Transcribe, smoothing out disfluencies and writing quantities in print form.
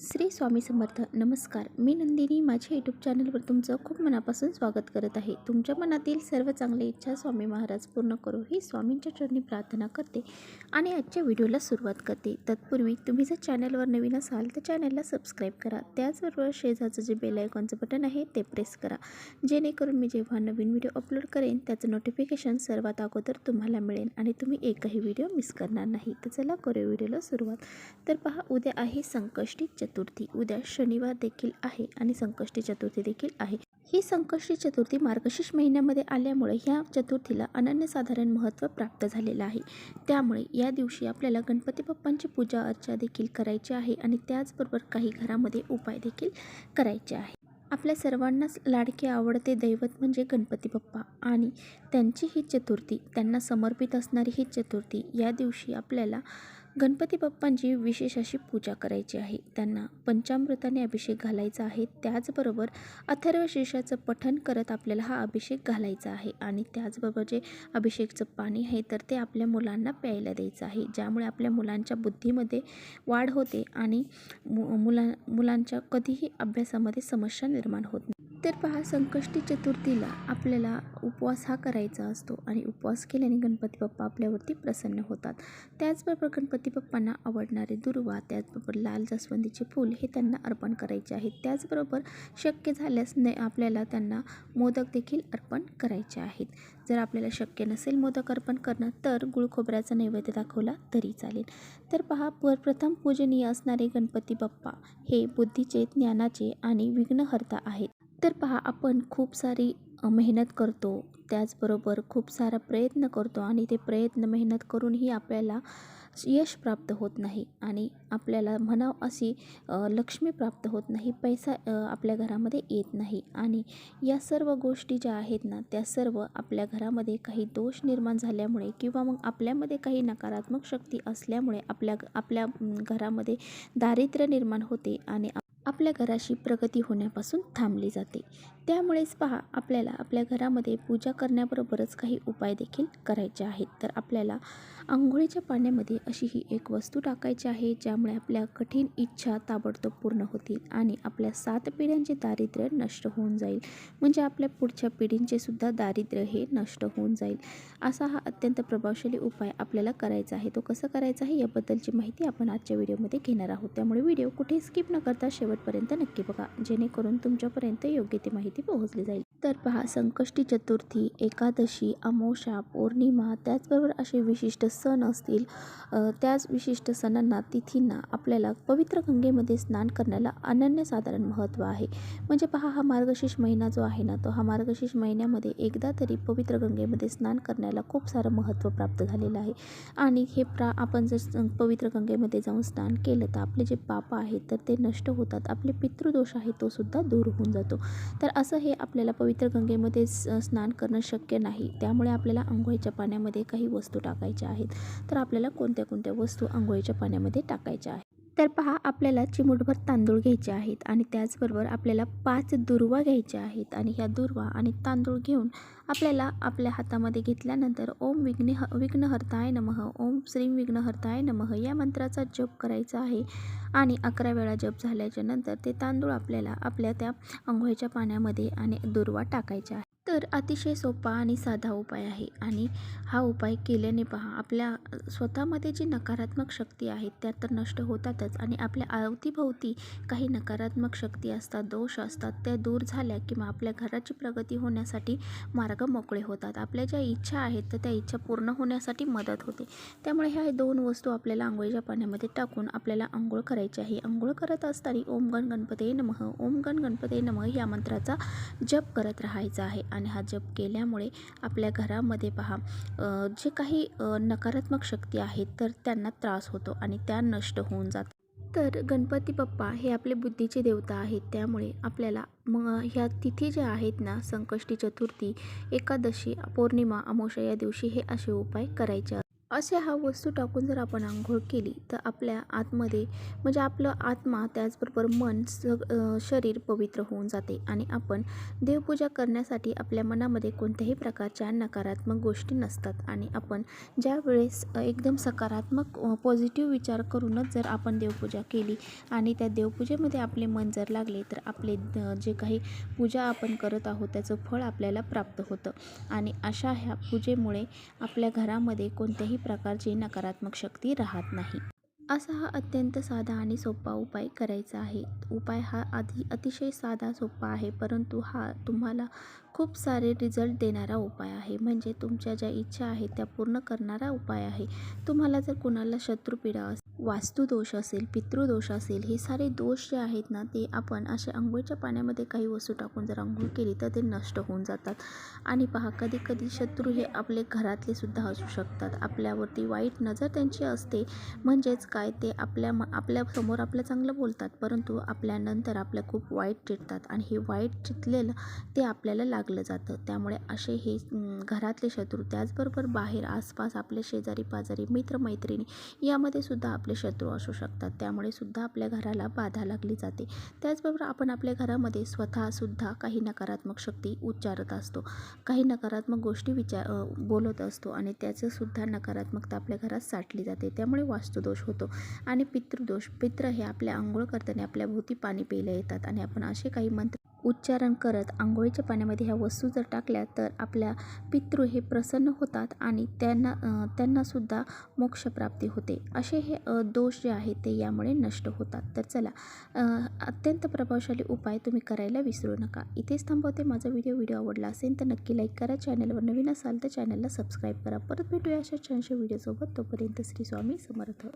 श्री स्वामी समर्थ. नमस्कार, मी नंदिनी. माझ्या यूट्यूब चॅनलवर तुमचं खूप मनापासून स्वागत करत आहे. तुमच्या मनातील सर्व चांगली इच्छा स्वामी महाराज पूर्ण करो ही स्वामींच्या चरणी प्रार्थना करते आणि आजच्या व्हिडिओला सुरुवात करते. तत्पूर्वी तुम्ही जर चॅनलवर नवीन असाल तर चॅनलला सबस्क्राईब करा. त्याचबरोबर शेजारचं जे बेल आयकॉनचं बटन आहे ते प्रेस करा, जेणेकरून मी जेव्हा नवीन व्हिडिओ अपलोड करेन त्याचं नोटिफिकेशन सर्वात अगोदर तुम्हाला मिळेल आणि तुम्ही एकही व्हिडिओ मिस करणार नाही. तर चला करूया व्हिडिओला सुरुवात. तर पहा, उद्या आहे संकष्टी चतुर्थी. उद्या शनिवार देखील आहे आणि संकष्टी चतुर्थी देखील आहे. ही संकष्टी चतुर्थी मार्गशीर्ष महिन्यामध्ये आल्यामुळे ह्या चतुर्थीला अनन्यसाधारण महत्त्व प्राप्त झालेलं आहे. त्यामुळे या दिवशी आपल्याला गणपती बाप्पांची पूजा अर्चा देखील करायची आहे आणि त्याचबरोबर काही घरामध्ये उपाय देखील करायचे आहे. आपल्या सर्वांनाच लाडके आवडते दैवत म्हणजे गणपती बाप्पा आणि त्यांची ही चतुर्थी, त्यांना समर्पित असणारी ही चतुर्थी, या दिवशी आपल्याला गणपती बाप्पांची विशेष अशी पूजा करायची आहे. त्यांना पंचामृताने अभिषेक घालायचा आहे. त्याचबरोबर अथर्वशीर्षाचं पठण करत आपल्याला हा अभिषेक घालायचा आहे आणि त्याचबरोबर जे अभिषेकचं पाणी आहे तर ते आपल्या मुलांना प्यायला द्यायचं आहे, ज्यामुळे आपल्या मुलांच्या बुद्धीमध्ये वाढ होते आणि मुलांच्या कधीही अभ्यासामध्ये समस्या निर्माण होत नाही. तर पहा, संकष्टी चतुर्थीला आपल्याला उपवास हा करायचा असतो आणि उपवास केल्याने गणपती बाप्पा आपल्यावरती प्रसन्न होतात. त्याचबरोबर गणपती बाप्पांना आवडणारे दुर्वा, त्याचबरोबर लाल जास्वंदीचे फूल हे त्यांना अर्पण करायचे आहे. त्याचबरोबर शक्य झाल्यास आपल्याला त्यांना मोदक देखील अर्पण करायचे आहेत. जर आपल्याला शक्य नसेल मोदक अर्पण करणं तर गुळ खोबऱ्याचा नैवेद्य दाखवला तरी चालेल. तर पहा, प्रथम पूजनीय असणारे गणपती बाप्पा हे बुद्धीचे, ज्ञानाचे आणि विघ्नहर्ता आहेत. तर पहा, आपण खूप सारी मेहनत करतो, त्याचबरोबर खूप सारा प्रयत्न करतो आणि ते प्रयत्न मेहनत करूनही आपल्याला यश प्राप्त होत नाही आणि आपल्याला म्हणावं अशी लक्ष्मी प्राप्त होत नाही, पैसा आपल्या घरामध्ये येत नाही आणि या सर्व गोष्टी ज्या आहेत ना, त्या सर्व आपल्या घरामध्ये काही दोष निर्माण झाल्यामुळे किंवा मग आपल्यामध्ये काही नकारात्मक शक्ती असल्यामुळे आपल्या घरामध्ये दारिद्र्य निर्माण होते आणि आपल्या घराची प्रगती होण्यापासून थांबली जाते. त्यामुळेच पहा, आपल्याला आपल्या घरामध्ये पूजा करण्याबरोबरच काही उपाय देखील करायचे आहेत. तर आपल्याला अंघोळीच्या पाण्यामध्ये अशी ही एक वस्तू टाकायची आहे, ज्यामुळे आपल्या कठीण इच्छा ताबडतोब पूर्ण होतील आणि आपल्या 7 पिढ्यांचे दारिद्र्य नष्ट होऊन जाईल. म्हणजे आपल्या पुढच्या पिढींचे सुद्धा दारिद्र्य हे नष्ट होऊन जाईल. असा हा अत्यंत प्रभावशाली उपाय आपल्याला करायचा आहे. तो कसा करायचा आहे याबद्दलची माहिती आपण आजच्या व्हिडिओमध्ये घेणार आहोत. त्यामुळे व्हिडिओ कुठे स्किप न करता शेवटपर्यंत नक्की बघा, जेणेकरून तुमच्यापर्यंत योग्य ती माहिती पोहोचली जाईल. तर पहा, संकष्टी चतुर्थी, एकादशी, अमावस्या, पौर्णिमा, त्याचबरोबर असे विशिष्ट सण असतील, त्याच विशिष्ट सणांना, तिथींना आपल्याला पवित्र गंगेमध्ये स्नान करण्याला अनन्यसाधारण महत्त्व आहे. म्हणजे पहा, हा मार्गशीर्ष महिना जो आहे ना, तो हा मार्गशीर्ष महिन्यामध्ये एकदा तरी पवित्र गंगेमध्ये स्नान करण्याला खूप सारं महत्त्व प्राप्त झालेलं आहे आणि हे आपण जर पवित्र गंगेमध्ये जाऊन स्नान केलं तर आपले जे पाप आहेत तर ते नष्ट होतात, आपले पितृदोष आहे तो सुद्धा दूर होऊन जातो. तर असं हे आपल्याला पवित्र गंगेमध्ये स्नान करणं शक्य नाही. त्यामुळे आपल्याला अंघोळीच्या पाण्यामध्ये काही वस्तू टाकायच्या आहेत. तर आपल्याला कोणत्या कोणत्या वस्तू अंघोळीच्या पाण्यामध्ये टाकायच्या आहेत? तर पहा, आपल्याला चिमूटभर तांदूळ घ्यायचे आहेत आणि त्याचबरोबर आपल्याला 5 दुर्वा घ्यायच्या आहेत आणि ह्या दुर्वा आणि तांदूळ घेऊन आपल्याला आपल्या हातामध्ये घेतल्यानंतर ओम विघ्नहर्ताय नमः, ओम श्रीं विघ्नहर्ताय नमः या मंत्राचा जप करायचा आहे आणि 11 वेळा जप झाल्याच्या नंतर ते तांदूळ आपल्याला आपल्या त्या अंघोळीच्या पाण्यामध्ये आणि दुर्वा टाकायच्या आहे. तर अतिशय सोपा आणि साधा उपाय आहे आणि हा उपाय केल्याने पहा, आपल्या स्वतःमध्ये जी नकारात्मक शक्ती आहेत त्या तर नष्ट होतातच आणि आपल्या अवतीभोवती काही नकारात्मक शक्ती असतात, दोष असतात, त्या दूर झाल्या किंवा आपल्या घराची प्रगती होण्यासाठी मार्ग मोकळे होतात. आपल्या ज्या इच्छा आहेत तर त्या इच्छा पूर्ण होण्यासाठी मदत होते. त्यामुळे ह्या 2 वस्तू आपल्याला अंघोळीच्या पाण्यामध्ये टाकून आपल्याला अंघोळ करायची आहे. अंघोळ करत असताना ओम गण गणपते नमः, ओम गण गणपते नमः या मंत्राचा जप करत राहायचा आहे आणि हा जप केल्यामुळे आपल्या घरामध्ये पहा, जे काही नकारात्मक शक्ती आहेत तर त्यांना त्रास होतो आणि त्या नष्ट होऊन जातात. तर गणपती बाप्पा हे आपले बुद्धीचे देवता आहेत. त्यामुळे आपल्याला मग ह्या तिथी ज्या आहेत ना, संकष्टी चतुर्थी, एकादशी, पौर्णिमा, अमावस्या या दिवशी हे असे उपाय करायचे. अशा ह्या वस्तू टाकून जर आपण अंघोळ केली तर आपल्या आतमध्ये म्हणजे आपलं आत्मा त्याचबरोबर मन शरीर पवित्र होऊन जाते आणि आपण देवपूजा करण्यासाठी आपल्या मनामध्ये कोणत्याही प्रकारच्या नकारात्मक गोष्टी नसतात आणि आपण ज्या वेळेस एकदम सकारात्मक पॉझिटिव्ह विचार करूनच जर आपण देवपूजा केली आणि त्या देवपूजेमध्ये आपले मन जर लागले तर आपले जे काही पूजा आपण करत आहोत त्याचं फळ आपल्याला प्राप्त होतं आणि अशा ह्या पूजेमुळे आपल्या घरामध्ये कोणत्याही प्रकारची नकारात्मक शक्ती राहत नाही. असा हा अत्यंत साधा आणि सोपा उपाय करायचा आहे. उपाय हा अतिशय साधा सोपा आहे, परंतु हा तुम्हाला खूप सारे रिझल्ट देणारा उपाय आहे. म्हणजे तुमच्या ज्या इच्छा आहेत त्या पूर्ण करणारा उपाय आहे. तुम्हाला जर कोणाला शत्रुपीडा वास्तुदोष असेल, पितृदोष असेल, हे सारे दोष जे आहेत ना ते आपण असे अंघोळीच्या पाण्यामध्ये काही वस्तू टाकून जर अंघोळ केली तर ते नष्ट होऊन जातात. आणि पहा, कधी कधी शत्रू हे आपले घरातले सुद्धा असू शकतात. आपल्यावरती वाईट नजर त्यांची असते, म्हणजेच काय, ते आपल्यासमोर आपलं चांगलं बोलतात परंतु आपल्यानंतर आपल्या खूप वाईट चिडतात आणि हे वाईट चितलेलं ते आपल्याला लागलं जातं. त्यामुळे असे हे घरातले शत्रू, त्याचबरोबर बाहेर आसपास आपले शेजारी पाजारी मित्रमैत्रिणी यामध्ये सुद्धा आपले शत्रू असू शकतात. त्यामुळे सुद्धा आपल्या घराला बाधा लागली जाते. त्याचबरोबर आपण आपल्या घरामध्ये स्वतःसुद्धा काही नकारात्मक शक्ती उच्चारत असतो, काही नकारात्मक गोष्टी बोलत असतो आणि त्याचंसुद्धा नकारात्मकता आपल्या घरात साठली जाते. त्यामुळे वास्तुदोष होतो आणि पितृदोष. पितृ हे आपल्या आंघोळ करताना आपल्या भोवती पाणी प्यायला येतात आणि आपण असे काही मंत्र उच्चारण करत आंघोळीच्या पाण्यामध्ये ह्या वस्तू जर टाकल्या तर आपल्या पितृ हे प्रसन्न होतात आणि त्यांनासुद्धा मोक्षप्राप्ती होते. असे हे दोष जे आहेत ते यामुळे नष्ट होतात. तर चला, अत्यंत प्रभावशाली उपाय तुम्ही करायला विसरू नका. इथेच थांबवते माझा व्हिडिओ आवडला असेल तर नक्की लाईक करा. चॅनलवर नवीन असाल तर चॅनलला सबस्क्राईब करा. परत भेटूया अशा छानशा व्हिडिओसोबत. तोपर्यंत श्री स्वामी समर्थ.